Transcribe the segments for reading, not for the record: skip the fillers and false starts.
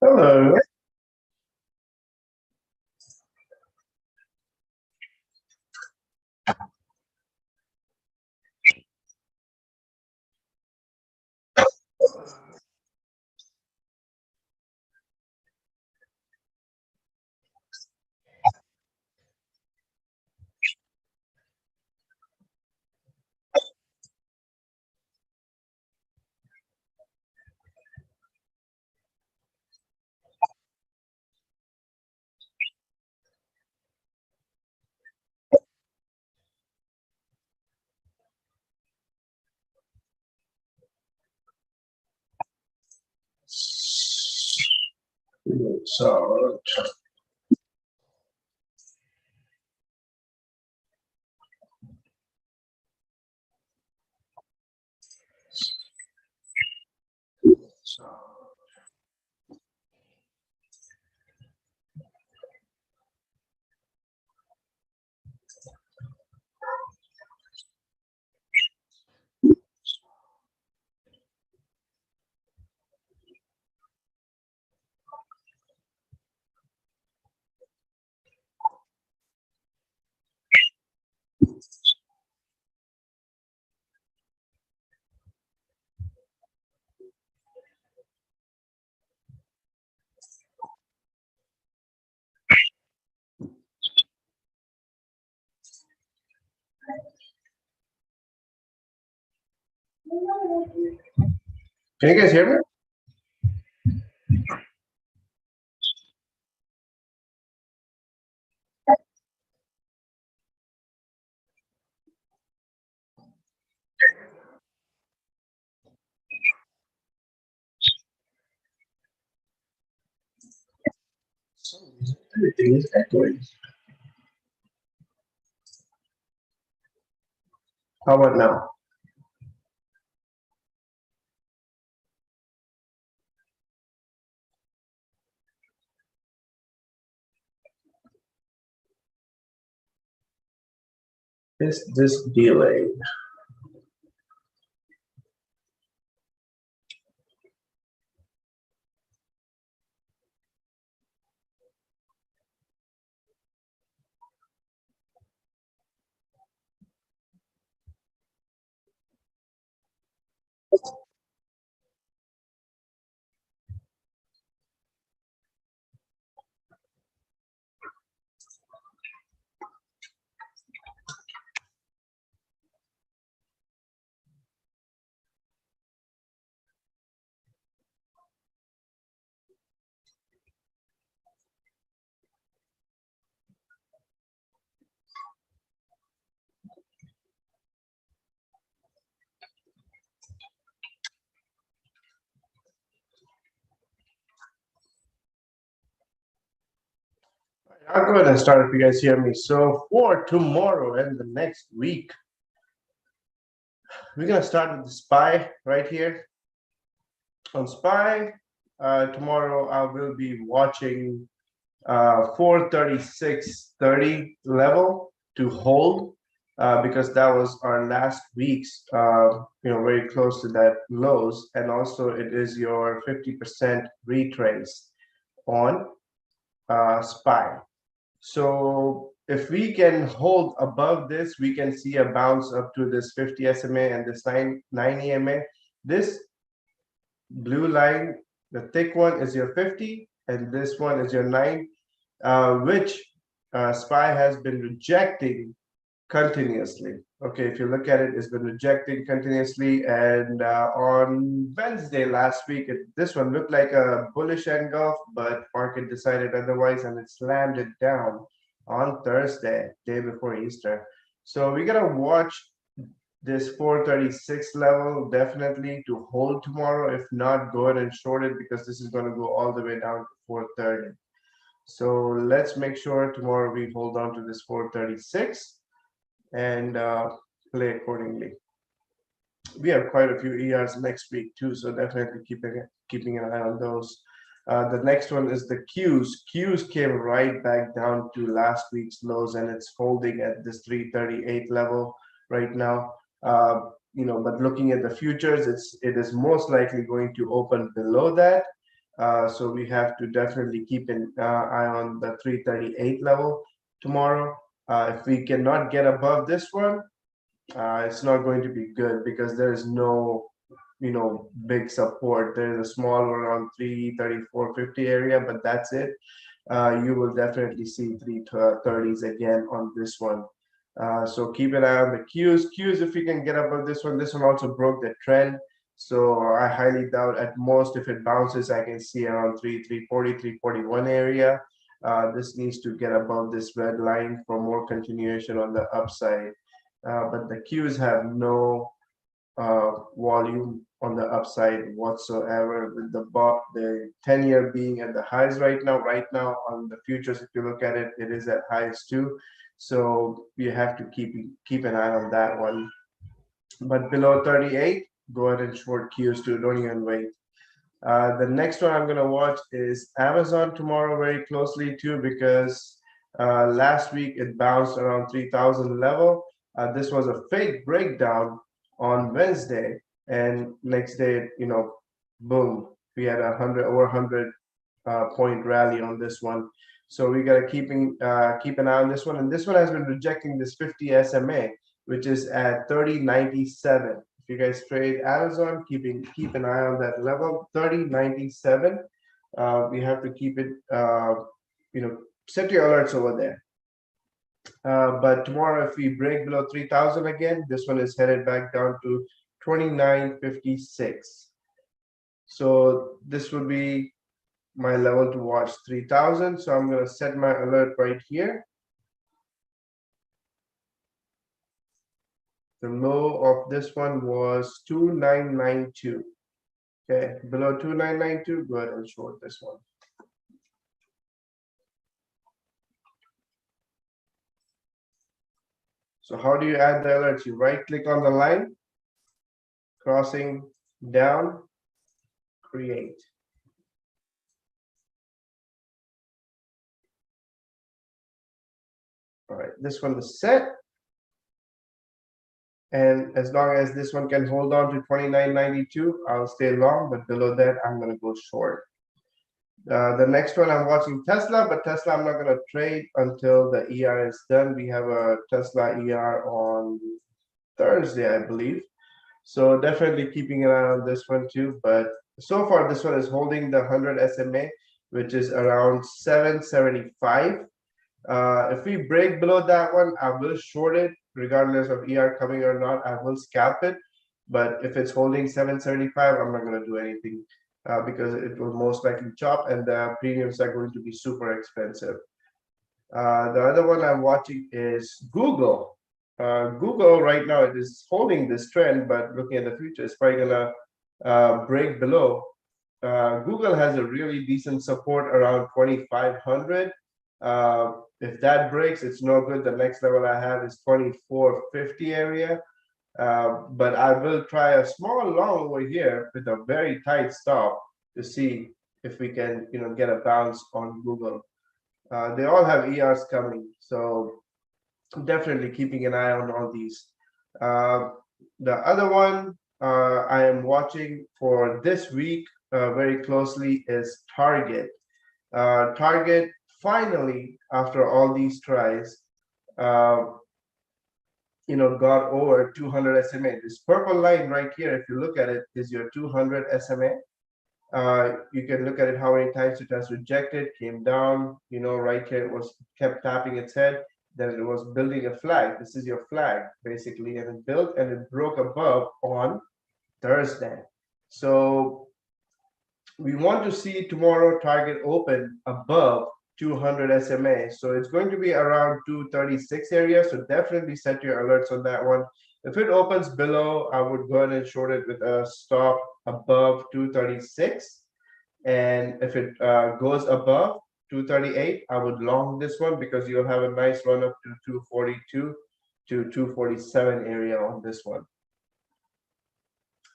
Hello. So, can you guys hear me? Everything is echoing. How about now? Is this delay? I'll go ahead and start if you guys hear me. So for tomorrow and the next week, we're gonna start with the SPY right here. On SPY, tomorrow I will be watching 436.30 level to hold because that was our last week's very close to that lows, and also it is your 50% retrace on SPY. So if we can hold above this, we can see a bounce up to this 50 SMA and this 9 EMA. This blue line, the thick one is your 50, and this one is your 9, which SPY has been rejecting continuously. Okay, if you look at it, it's been rejecting continuously. And on Wednesday last week, this one looked like a bullish engulf, but market decided otherwise, and it slammed it down on Thursday, day before Easter. So we gotta watch this 436 level definitely to hold tomorrow. If not, go ahead and short it because this is going to go all the way down to 430. So let's make sure tomorrow we hold on to this 436 and play accordingly. We have quite a few ERs next week too, so definitely keeping an eye on those. The next one is the Qs. Qs came right back down to last week's lows, and it's holding at this 338 level right now. But looking at the futures, it is most likely going to open below that. So we have to definitely keep an eye on the 338 level tomorrow. If we cannot get above this one, it's not going to be good because there is no big support. There's a small around 334.50 area, but that's it. You will definitely see 330s again on this one. So keep an eye on the Qs. If you can get above this one also broke the trend. So I highly doubt, at most if it bounces, I can see around 340, 341 area. This needs to get above this red line for more continuation on the upside. But the Qs have no volume on the upside whatsoever, with the 10-year being at the highs right now. Right now on the futures, if you look at it, it is at highs too. So you have to keep an eye on that one. But below 38, go ahead and short Qs too. Don't even wait. The next one I'm going to watch is Amazon tomorrow very closely too, because last week it bounced around 3,000 level. This was a fake breakdown on Wednesday, and next day, boom, we had over 100 point rally on this one. So we got to keep an eye on this one, and this one has been rejecting this 50 SMA, which is at 30.97. If you guys trade Amazon, keep an eye on that level, 30.97. We have to keep it, set your alerts over there. But tomorrow, if we break below 3,000 again, this one is headed back down to 29.56. So this would be my level to watch, 3,000. So I'm going to set my alert right here. The low of this one was 2992. Okay, below 2992, go ahead and short this one. So how do you add the alerts? You right click on the line, crossing down, create. All right, this one is set. And as long as this one can hold on to 29.92, I'll stay long, but below that, I'm going to go short. The next one, I'm watching Tesla, but Tesla I'm not going to trade until the ER is done. We have a Tesla ER on Thursday, I believe. So definitely keeping an eye on this one too. But so far, this one is holding the 100 SMA, which is around 775. If we break below that one, I will short it, regardless of ER coming or not. I will scalp it. But if it's holding 775, I'm not going to do anything because it will most likely chop, and the premiums are going to be super expensive. The other one I'm watching is Google. Google right now, it is holding this trend, but looking at the future, it's probably going to break below. Google has a really decent support around 2,500. If that breaks, it's no good. The next level I have is 2450 area. But I will try a small long over here with a very tight stop to see if we can, get a bounce on Google. They all have ERs coming, so definitely keeping an eye on all these. The other one I am watching for this week very closely is Target. Target finally, after all these tries, got over 200 SMA. This purple line right here, if you look at it, is your 200 SMA. You can look at it how many times it has rejected, came down, right here it was kept tapping its head, then it was building a flag. This is your flag basically, and it built and it broke above on Thursday. So we want to see tomorrow Target open above 200 SMA. So it's going to be around 236 area. So definitely set your alerts on that one. If it opens below, I would go ahead and short it with a stop above 236. And if it goes above 238, I would long this one because you'll have a nice run up to 242 to 247 area on this one.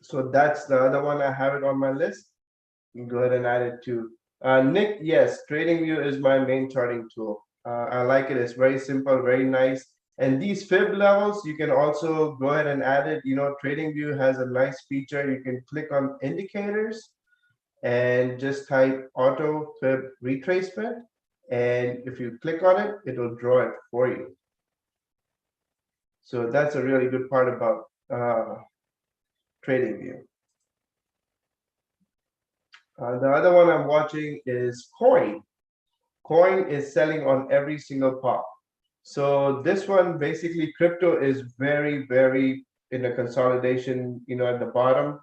So that's the other one. I have it on my list. You can go ahead and add it too. Nick, yes, TradingView is my main charting tool. I like it. It's very simple, very nice. And these fib levels, you can also go ahead and add it. You know, TradingView has a nice feature. You can click on indicators and just type auto fib retracement. And if you click on it, it'll draw it for you. So that's a really good part about TradingView. The other one I'm watching is Coin. Coin is selling on every single pop. So this one, basically, crypto is very, very in a consolidation, you know, at the bottom.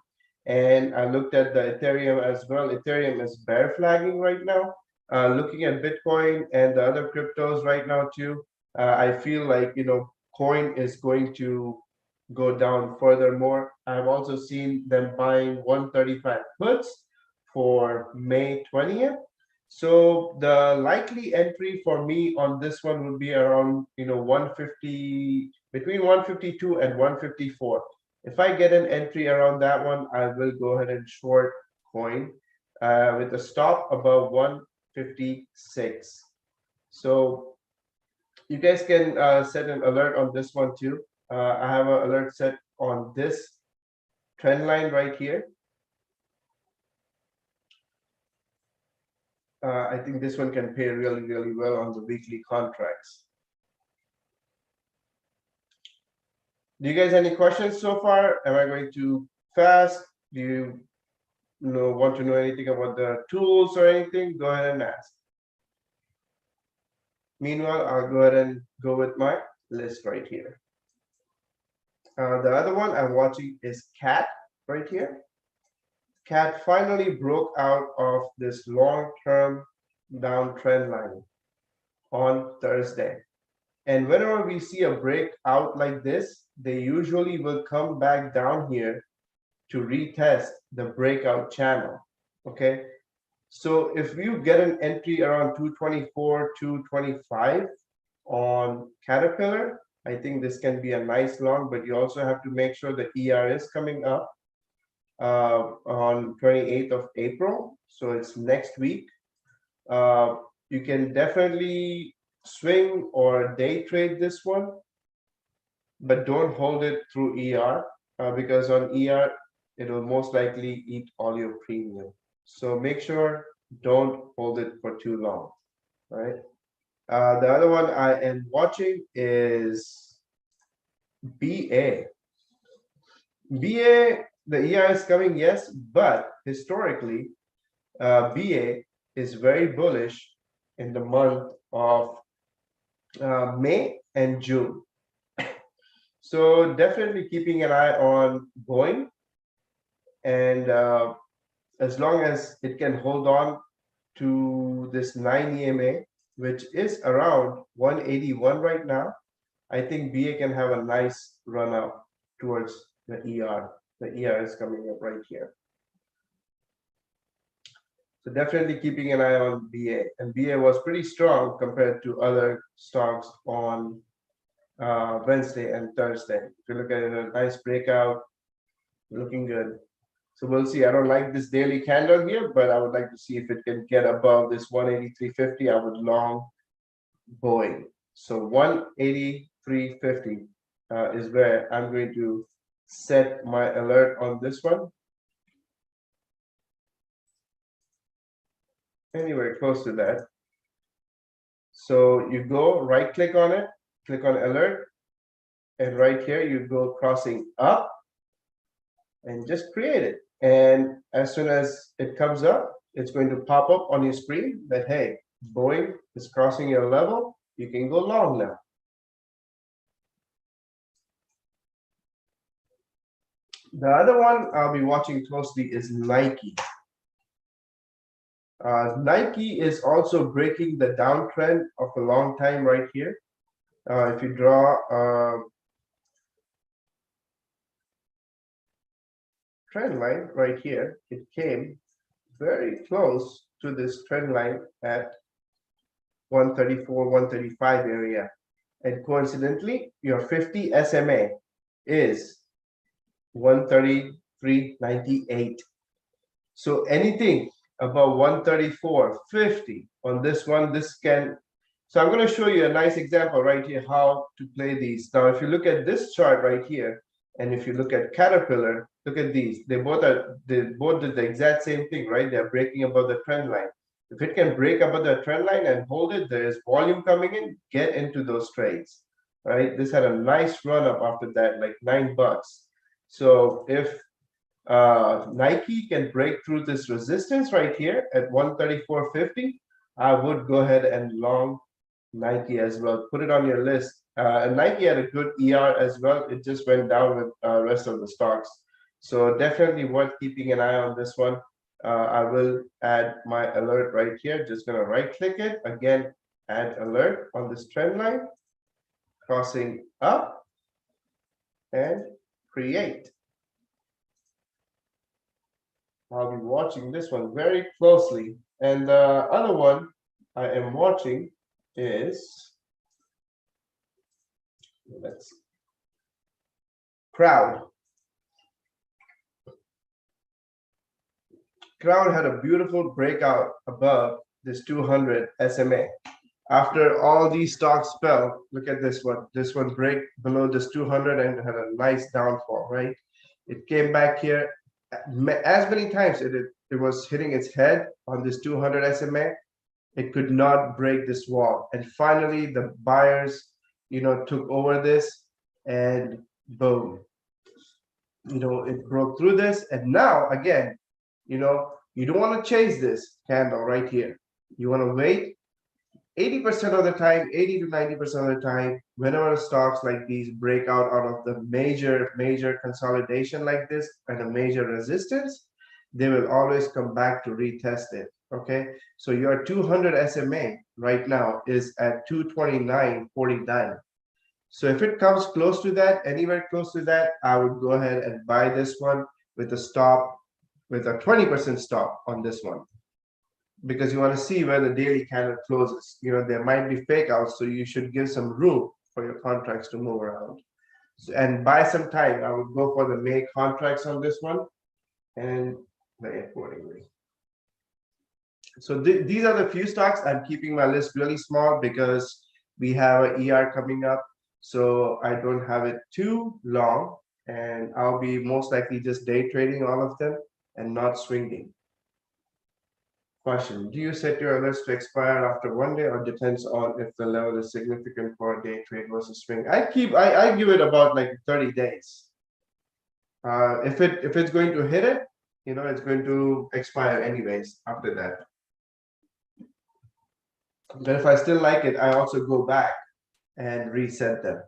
And I looked at the Ethereum as well. Ethereum is bear flagging right now. Looking at Bitcoin and the other cryptos right now too, I feel like, you know, Coin is going to go down furthermore. I've also seen them buying 135 puts for May 20th. So the likely entry for me on this one would be around, you know, 150, between 152 and 154. If I get an entry around that one, I will go ahead and short Coin with a stop above 156. So you guys can set an alert on this one too. I have an alert set on this trend line right here. I think this one can pay really, really well on the weekly contracts. Do you guys have any questions so far? Am I going too fast? Do you want to know anything about the tools or anything? Go ahead and ask. Meanwhile, I'll go ahead and go with my list right here. The other one I'm watching is CAT right here. CAT finally broke out of this long-term downtrend line on Thursday. And whenever we see a breakout like this, they usually will come back down here to retest the breakout channel. Okay. So if you get an entry around 224, 225 on Caterpillar, I think this can be a nice long, but you also have to make sure the ER is coming up on 28th of April. So it's next week. You can definitely swing or day trade this one, but don't hold it through ER because on ER, it will most likely eat all your premium. So make sure don't hold it for too long, right? The other one I am watching is BA. BA, the ER is coming, yes, but historically, BA is very bullish in the month of May and June. So definitely keeping an eye on Boeing, and as long as it can hold on to this 9 EMA, which is around 181 right now, I think BA can have a nice run up towards the ER. The ER is coming up right here. So definitely keeping an eye on BA, and BA was pretty strong compared to other stocks on Wednesday and Thursday. If you look at it, a nice breakout, looking good. So we'll see. I don't like this daily candle here, but I would like to see if it can get above this 183.50. I would long Boeing. So 183.50 is where I'm going to set my alert on this one. Anywhere close to that. So you go right click on it, click on alert, and right here you go crossing up and just create it. And as soon as it comes up, it's going to pop up on your screen that, hey, Boeing is crossing your level. You can go long now. The other one I'll be watching closely is Nike. Nike is also breaking the downtrend of a long time right here. If you draw a trend line right here, it came very close to this trend line at 134, 135 area. And coincidentally, your 50 SMA is 133.98. So anything above 134.50 on this one, this can. So I'm going to show you a nice example right here how to play these. Now, if you look at this chart right here, and if you look at Caterpillar, look at these. They both did the exact same thing, right? They're breaking above the trend line. If it can break above the trend line and hold it, there is volume coming in. Get into those trades, right? This had a nice run up after that, like $9. So if Nike can break through this resistance right here at 134.50, I would go ahead and long Nike as well. Put it on your list. And Nike had a good ER as well. It just went down with rest of the stocks. So definitely worth keeping an eye on this one. I will add my alert right here. Just going to right click it. Again, add alert on this trend line. Crossing up and create. I'll be watching this one very closely. And the other one I am watching is, let's see, Crowd. Crowd had a beautiful breakout above this 200 SMA. After all these stocks fell, look at this one. This one break below this 200 and had a nice downfall, right? It came back here as many times it was hitting its head on this 200 SMA. It could not break this wall. And finally, the buyers, took over this and boom, it broke through this. And now again, you don't want to chase this candle right here. You want to wait 80% of the time, 80 to 90% of the time, whenever stocks like these break out of the major consolidation like this and a major resistance, they will always come back to retest it. Okay, so your 200 SMA right now is at 229.49. So if it comes close to that, anywhere close to that, I would go ahead and buy this one with a stop, with a 20% stop on this one, because you want to see where the daily candle closes. There might be fake outs, so you should give some room for your contracts to move around. And buy some time. I would go for the May contracts on this one and play accordingly. So these are the few stocks. I'm keeping my list really small because we have an ER coming up, so I don't have it too long, and I'll be most likely just day trading all of them and not swinging. Question: do you set your alerts to expire after one day, or depends on if the level is significant for a day trade versus swing? I give it about like 30 days. If it's going to hit it, it's going to expire anyways after that. But if I still like it, I also go back and reset them.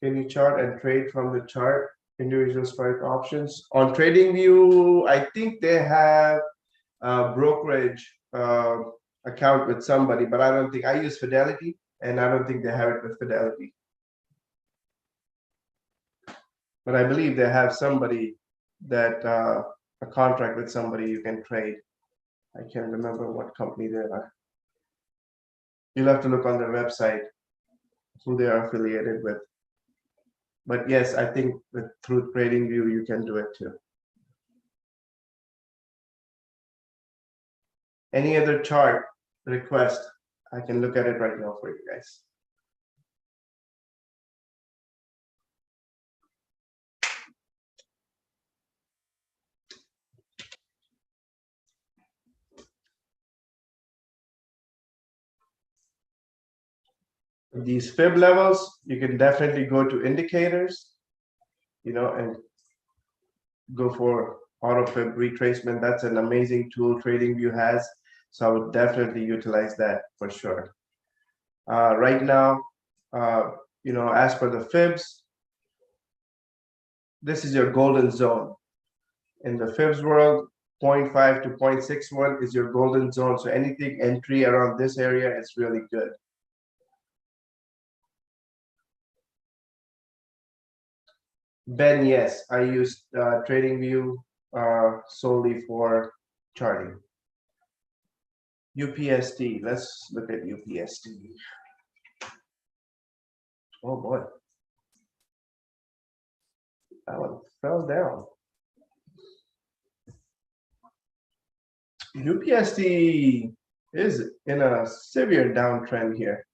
Can you chart and trade from the chart? Individual strike options on TradingView? I think they have a brokerage account with somebody, but I don't think. I use Fidelity, and I don't think they have it with Fidelity. But I believe they have somebody that a contract with somebody you can trade. I can't remember what company they are. You'll have to look on their website who they are affiliated with. But yes, I think through TradingView, you can do it too. Any other chart request, I can look at it right now for you guys. These fib levels, you can definitely go to indicators, and go for auto fib retracement. That's an amazing tool TradingView has. So I would definitely utilize that for sure. Right now, as for the fibs, this is your golden zone. In the fibs world, 0.5 to 0.61 is your golden zone. So anything entry around this area is really good. Ben, yes, I use TradingView solely for charting. UPST, let's look at UPST. Oh boy, that one fell down. UPST is in a severe downtrend here,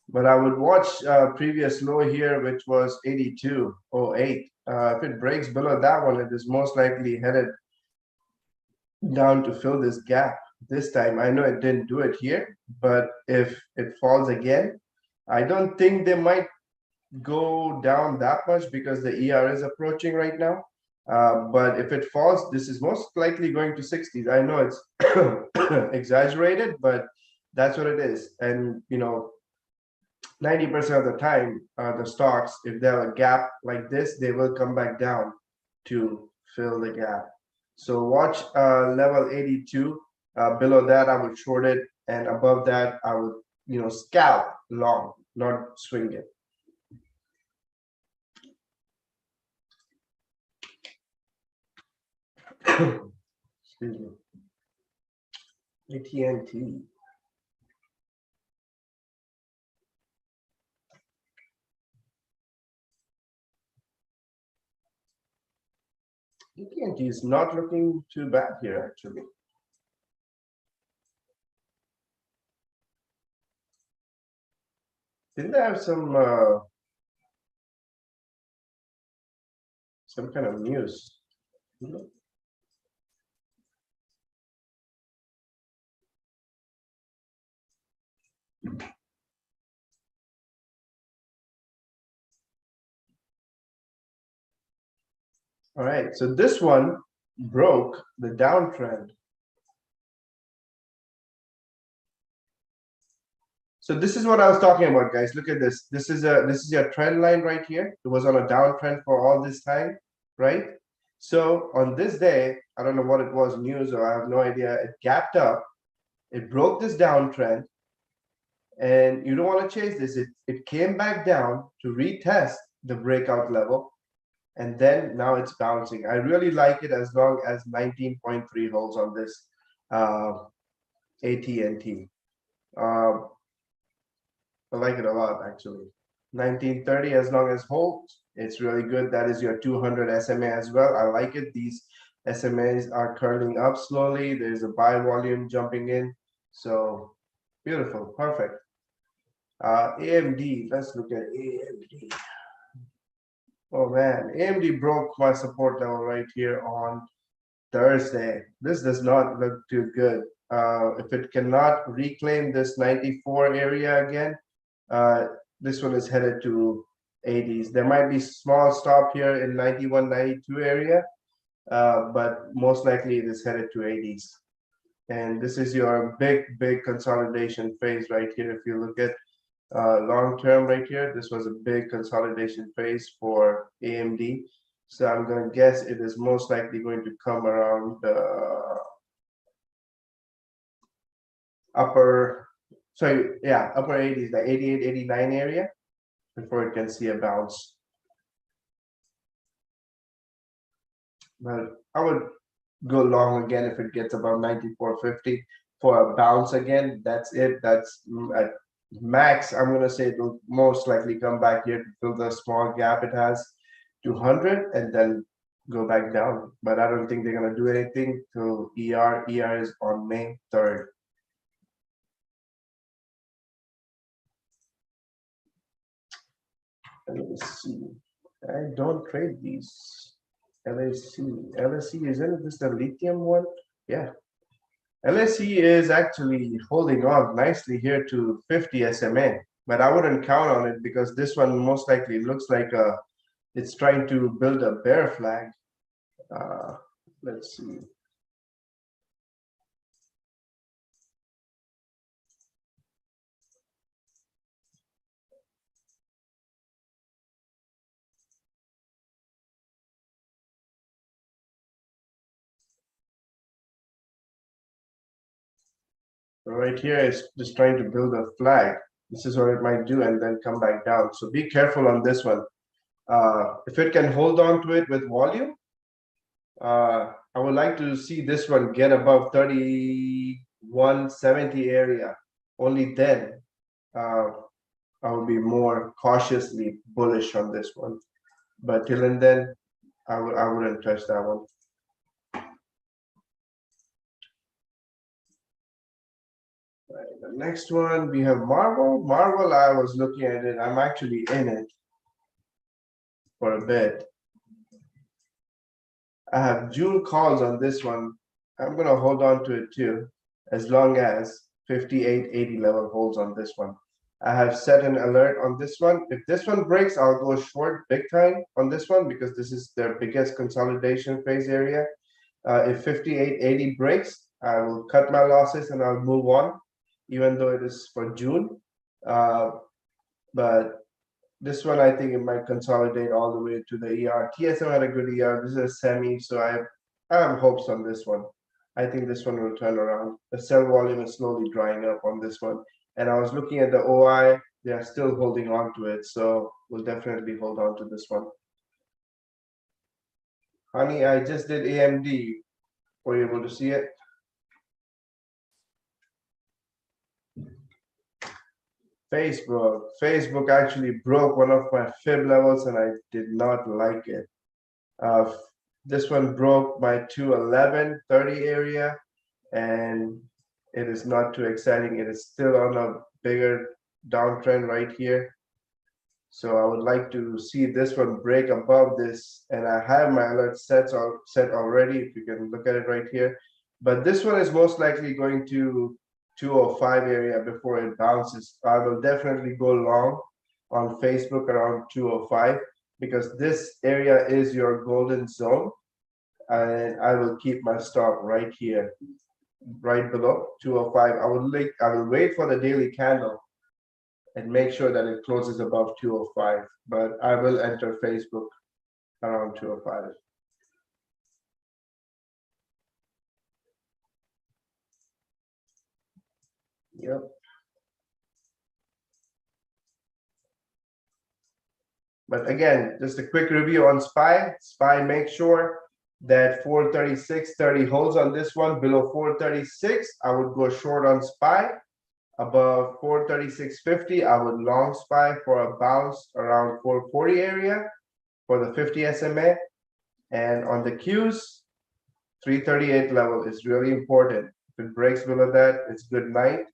but I would watch previous low here, which was 82.08. If it breaks below that one, it is most likely headed down to fill this gap. This time, I know it didn't do it here, but if it falls again, I don't think they might go down that much because the ER is approaching right now. But if it falls, this is most likely going to 60s. I know it's exaggerated, but that's what it is. And 90% of the time, the stocks, if they have a gap like this, they will come back down to fill the gap. So watch level 82. Below that, I would short it, and above that, I would scalp long, not swing it. Excuse me. AT&T. AT&T is not looking too bad here, actually. Didn't they have some kind of news? All right, so this one broke the downtrend. So this is what I was talking about, guys. Look at this. This is your trend line right here. It was on a downtrend for all this time, right? So on this day, I don't know what it was, news, or I have no idea. It gapped up. It broke this downtrend, and you don't want to chase this. It came back down to retest the breakout level, and then now it's bouncing. I really like it as long as 19.3 holds on this AT&T. I like it a lot, actually. 1930, as long as holds, it's really good. That is your 200 SMA as well. I like it. These SMAs are curling up slowly. There's a buy volume jumping in. So beautiful, perfect. AMD, let's look at AMD. Oh man, AMD broke my support level right here on Thursday. This does not look too good. If it cannot reclaim this 94 area again, this one is headed to 80s. There might be small stop here in 91, 92 area, but most likely it is headed to 80s. And this is your big consolidation phase right here. If you look at long term right here, this was a big consolidation phase for AMD. So I'm going to guess it is most likely going to come around the upper 80s, the 88, 89 area before it can see a bounce. But I would go long again if it gets above 94.50 for a bounce again. That's it. That's at max. I'm going to say it will most likely come back here to fill the small gap it has 200 and then go back down. But I don't think they're going to do anything till ER. ER is on May 3rd. Let me see. I don't trade these. LSE, isn't this the lithium one? Yeah. LSE is actually holding on nicely here to 50 SMA, but I wouldn't count on it because this one most likely looks like it's trying to build a bear flag. Let's see. right here is just trying to build a flag. This is what it might do and then come back down. So be careful on this one. If it can hold on to it with volume, I would like to see this one get above 3170 area. Only then I will be more cautiously bullish on this one. But till and then, I wouldn't touch that one. Right, the next one we have Marvel. Marvel, I was looking at it. I'm actually in it for a bit. I have June calls on this one. I'm gonna hold on to it too, as long as 5880 level holds on this one. I have set an alert on this one. If this one breaks, I'll go short big time on this one because this is their biggest consolidation phase area. If 5880 breaks, I will cut my losses and I'll move on, even though it is for June. But this one, I think it might consolidate all the way to the ER. TSM had a good ER. This is a semi, so I have hopes on this one. I think this one will turn around. The sell volume is slowly drying up on this one. And I was looking at the OI, they are still holding on to it. So we'll definitely hold on to this one. Honey, I just did AMD. Were you able to see it? Facebook actually broke one of my fib levels and I did not like it. This one broke my 211.30 area and it is not too exciting. It is still on a bigger downtrend right here. So I would like to see this one break above this, and I have my alert set already, if you can look at it right here. But this one is most likely going to 205 area before it bounces. I will definitely go long on Facebook around 205 because this area is your golden zone, and I will keep my stop right here, right below 205. I will wait for the daily candle and make sure that it closes above 205, but I will enter Facebook around 205. Yep. But again, just a quick review on SPY. SPY, make sure that 436.30 holds on this one. Below 436, I would go short on SPY. Above 436.50, I would long SPY for a bounce around 440 area for the 50 SMA. And on the Qs, 338 level is really important. If it breaks below that, it's good night.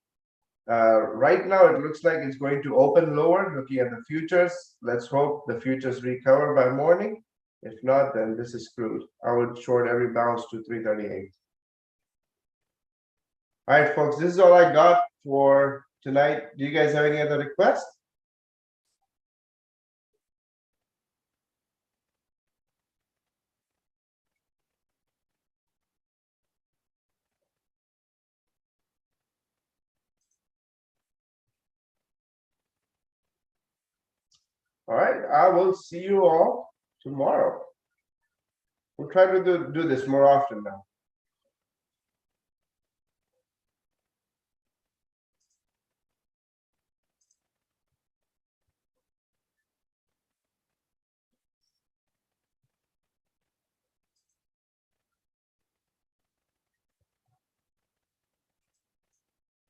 Right now, it looks like it's going to open lower, looking at the futures. Let's hope the futures recover by morning. If not, then this is screwed. I would short every bounce to 338. All right, folks, this is all I got for tonight. Do you guys have any other requests? All right, I will see you all tomorrow. We'll try to do this more often now.